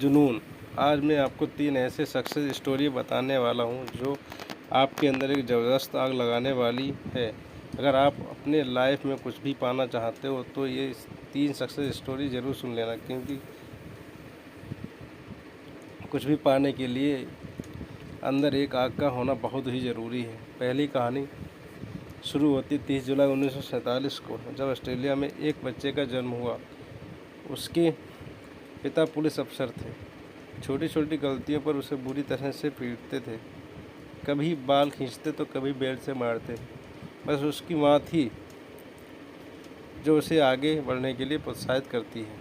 जुनून। आज मैं आपको 3 ऐसे सक्सेस स्टोरी बताने वाला हूं जो आपके अंदर एक ज़बरदस्त आग लगाने वाली है। अगर आप अपने लाइफ में कुछ भी पाना चाहते हो तो ये 3 सक्सेस स्टोरी ज़रूर सुन लेना, क्योंकि कुछ भी पाने के लिए अंदर एक आग का होना बहुत ही ज़रूरी है। पहली कहानी शुरू होती 30 जुलाई 1947 को, जब ऑस्ट्रेलिया में एक बच्चे का जन्म हुआ। उसके पिता पुलिस अफसर थे। छोटी छोटी गलतियों पर उसे बुरी तरह से पीटते थे, कभी बाल खींचते तो कभी बेल्ट से मारते। बस उसकी माँ थी जो उसे आगे बढ़ने के लिए प्रोत्साहित करती है।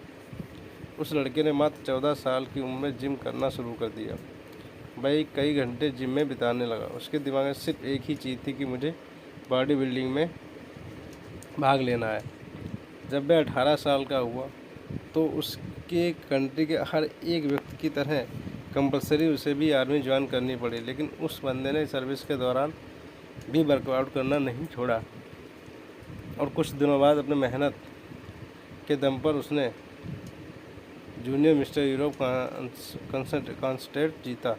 उस लड़के ने मात्र 14 साल की उम्र में जिम करना शुरू कर दिया। वह कई घंटे जिम में बिताने लगा। उसके दिमाग में सिर्फ एक ही चीज़ थी कि मुझे बॉडी बिल्डिंग में भाग लेना है। जब वह 18 साल का हुआ तो उसके कंट्री के हर एक व्यक्ति की तरह कंपलसरी उसे भी आर्मी ज्वाइन करनी पड़ी, लेकिन उस बंदे ने सर्विस के दौरान भी वर्कआउट करना नहीं छोड़ा और कुछ दिनों बाद अपने मेहनत के दम पर उसने जूनियर मिस्टर यूरोप कॉन्टेस्ट जीता।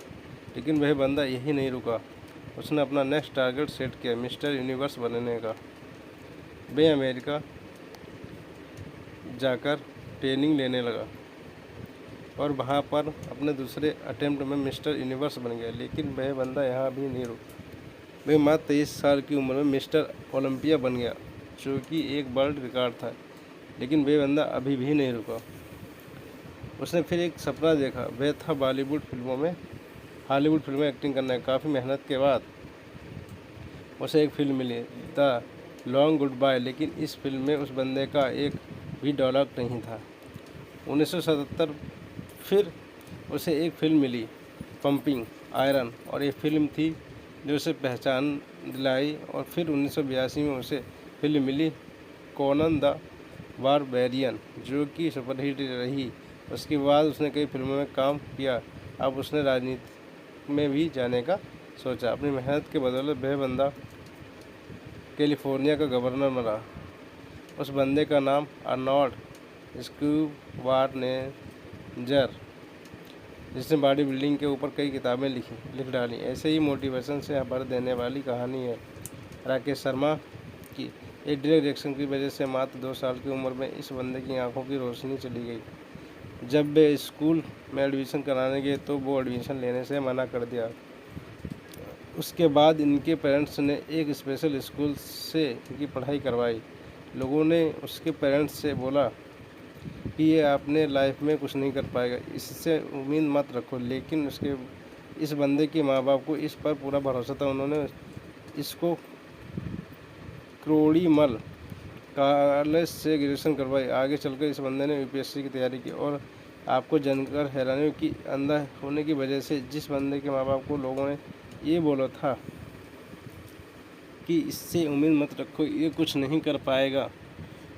लेकिन वह बंदा यही नहीं रुका। उसने अपना नेक्स्ट टारगेट सेट किया, मिस्टर यूनिवर्स बनने का। वह अमेरिका जाकर ट्रेनिंग लेने लगा और वहाँ पर अपने दूसरे अटेम्प्ट में मिस्टर यूनिवर्स बन गया। लेकिन वह बंदा यहाँ भी नहीं रुका। वह मात्र 23 साल की उम्र में मिस्टर ओलंपिया बन गया, जो कि एक वर्ल्ड रिकॉर्ड था। लेकिन वह बंदा अभी भी नहीं रुका। उसने फिर एक सपना देखा, वह था हॉलीवुड फिल्मों में एक्टिंग करना है। काफ़ी मेहनत के बाद उसे एक फिल्म मिली, द लॉन्ग गुड बाय। लेकिन इस फिल्म में उस बंदे का एक भी डायलॉग नहीं था। 1977 फिर उसे एक फिल्म मिली, पंपिंग आयरन, और ये फिल्म थी जो उसे पहचान दिलाई। और फिर 1982 में उसे फिल्म मिली, कोनन द बारबेरियन, जो कि सुपरहिट रही। उसके बाद उसने कई फिल्मों में काम किया। अब उसने राजनीति में भी जाने का सोचा। अपनी मेहनत के बदौलत वह बंदा कैलिफोर्निया का गवर्नर बना। उस बंदे का नाम आर्नोल्ड स्क्वार्टनेगर, जिसने बॉडी बिल्डिंग के ऊपर कई किताबें लिख डाली। ऐसे ही मोटिवेशन से भर देने वाली कहानी है राकेश शर्मा की। एक डायरेक्शन की वजह से मात्र 2 साल की उम्र में इस बंदे की आंखों की रोशनी चली गई। जब वे स्कूल में एडमिशन कराने गए तो वो एडमिशन लेने से मना कर दिया। उसके बाद इनके पेरेंट्स ने एक स्पेशल स्कूल से इनकी पढ़ाई करवाई। लोगों ने उसके पेरेंट्स से बोला कि ये अपने लाइफ में कुछ नहीं कर पाएगा, इससे उम्मीद मत रखो। लेकिन इस बंदे के माँ बाप को इस पर पूरा भरोसा था। उन्होंने इसको क्रोड़ीमल कॉलेज से ग्रेजुएशन करवाई। आगे चलकर इस बंदे ने यूपीएससी की तैयारी की। और आपको जानकर हैरानी की अंधा होने की वजह से जिस बंदे के माँ बाप को लोगों ने ये बोला था कि इससे उम्मीद मत रखो, ये कुछ नहीं कर पाएगा,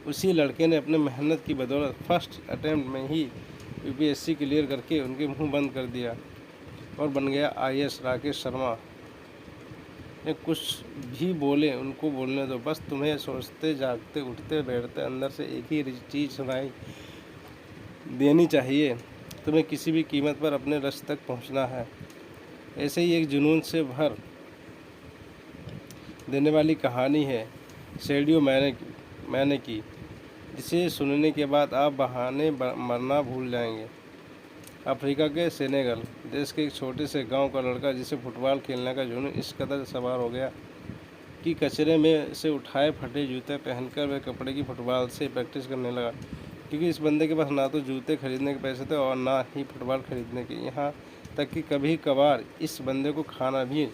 उसी लड़के ने अपने मेहनत की बदौलत फर्स्ट अटेम्प्ट में ही यूपीएससी क्लियर करके उनके मुंह बंद कर दिया और बन गया आईएएस। राकेश शर्मा ने कुछ भी बोले उनको बोलने दो, बस तुम्हें सोचते जागते उठते बैठते अंदर से एक ही चीज़ सुनाई देनी चाहिए, तुम्हें किसी भी कीमत पर अपने लक्ष्य तक पहुंचना है। ऐसे ही एक जुनून से भर देने वाली कहानी है सेडियो मैने की, जिसे सुनने के बाद आप बहाने मरना भूल जाएंगे। अफ्रीका के सेनेगल देश के एक छोटे से गांव का लड़का, जिसे फुटबॉल खेलने का जुनून इस कदर सवार हो गया कि कचरे में से उठाए फटे जूते पहनकर वह कपड़े की फुटबॉल से प्रैक्टिस करने लगा। क्योंकि इस बंदे के पास ना तो जूते खरीदने के पैसे थे और ना ही फुटबॉल खरीदने के। यहाँ तक कि कभी कभार इस बंदे को खाना भी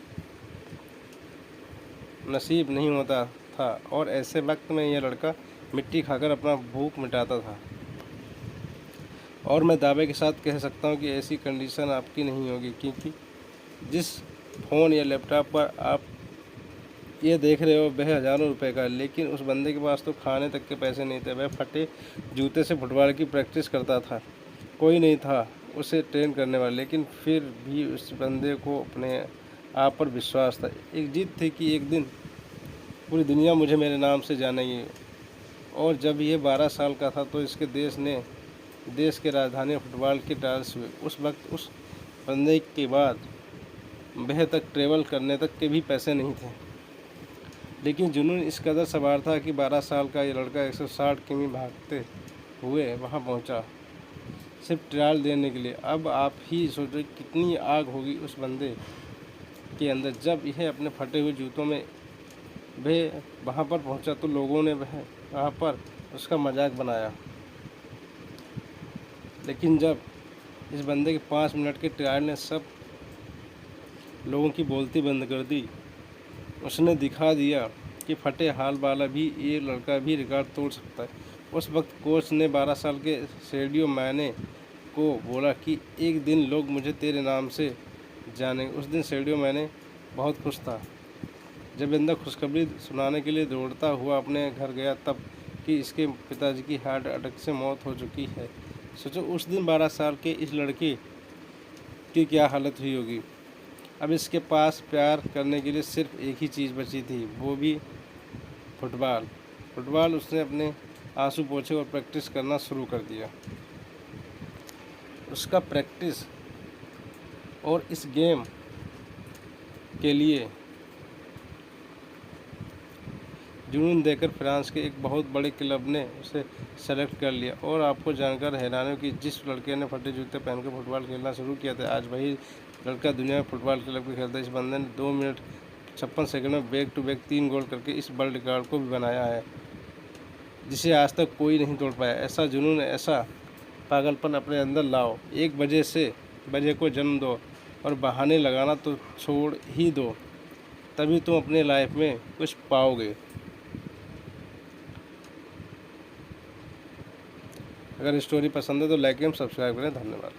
नसीब नहीं होता था, और ऐसे वक्त में यह लड़का मिट्टी खाकर अपना भूख मिटाता था। और मैं दावे के साथ कह सकता हूँ कि ऐसी कंडीशन आपकी नहीं होगी, क्योंकि जिस फ़ोन या लैपटॉप पर आप ये देख रहे हो वह हज़ारों रुपए का है। लेकिन उस बंदे के पास तो खाने तक के पैसे नहीं थे। वह फटे जूते से फुटबॉल की प्रैक्टिस करता था। कोई नहीं था उसे ट्रेन करने वाला, लेकिन फिर भी उस बंदे को अपने आप पर विश्वास था। एक जिद थी कि एक दिन पूरी दुनिया मुझे मेरे नाम से जानेगी। और जब ये 12 साल का था तो इसके देश ने देश के राजधानी फुटबॉल के ट्रायल्स हुए। उस वक्त उस बंदे के बाद वह तक ट्रेवल करने तक के भी पैसे नहीं थे, लेकिन जुनून इस कदर सवार था कि 12 साल का ये लड़का 160 किमी भागते हुए वहाँ पहुँचा, सिर्फ ट्रायल देने के लिए। अब आप ही सोचो कितनी आग होगी उस बंदे के अंदर। जब यह अपने फटे हुए जूतों में वह वहाँ पर पहुँचा तो लोगों ने वहाँ पर उसका मजाक बनाया, लेकिन जब इस बंदे के 5 मिनट के ट्रायल ने सब लोगों की बोलती बंद कर दी, उसने दिखा दिया कि फटे हाल वाला भी ये लड़का भी रिकॉर्ड तोड़ सकता है। उस वक्त कोच ने 12 साल के सेडियो मैने को बोला कि एक दिन लोग मुझे तेरे नाम से जानेंगे। उस दिन सेडियो मैने बहुत खुश था। जब बंदा खुशखबरी सुनाने के लिए दौड़ता हुआ अपने घर गया तब कि इसके पिताजी की हार्ट अटैक से मौत हो चुकी है। सोचो उस दिन 12 साल के इस लड़के की क्या हालत हुई होगी। अब इसके पास प्यार करने के लिए सिर्फ एक ही चीज़ बची थी, वो भी फुटबॉल। उसने अपने आंसू पोंछे और प्रैक्टिस करना शुरू कर दिया। उसका प्रैक्टिस और इस गेम के लिए जुनून देकर फ्रांस के एक बहुत बड़े क्लब ने उसे सेलेक्ट कर लिया। और आपको जानकर हैरानी कि जिस लड़के ने फटे जूते पहनकर फुटबॉल खेलना शुरू किया था, आज वही लड़का दुनिया में फुटबॉल क्लब में खेलता है। इस बंदे ने 2 मिनट 56 सेकंड में बैक टू बैक 3 गोल करके इस वर्ल्ड रिकॉर्ड को भी बनाया है, जिसे आज तक कोई नहीं तोड़ पाया। ऐसा जुनून, ऐसा पागलपन अपने अंदर लाओ। 1 बजे को जन्म दो और बहाने लगाना तो छोड़ ही दो, तभी तुम अपने लाइफ में कुछ पाओगे। अगर स्टोरी पसंद है तो लाइक एवं सब्सक्राइब करें। धन्यवाद।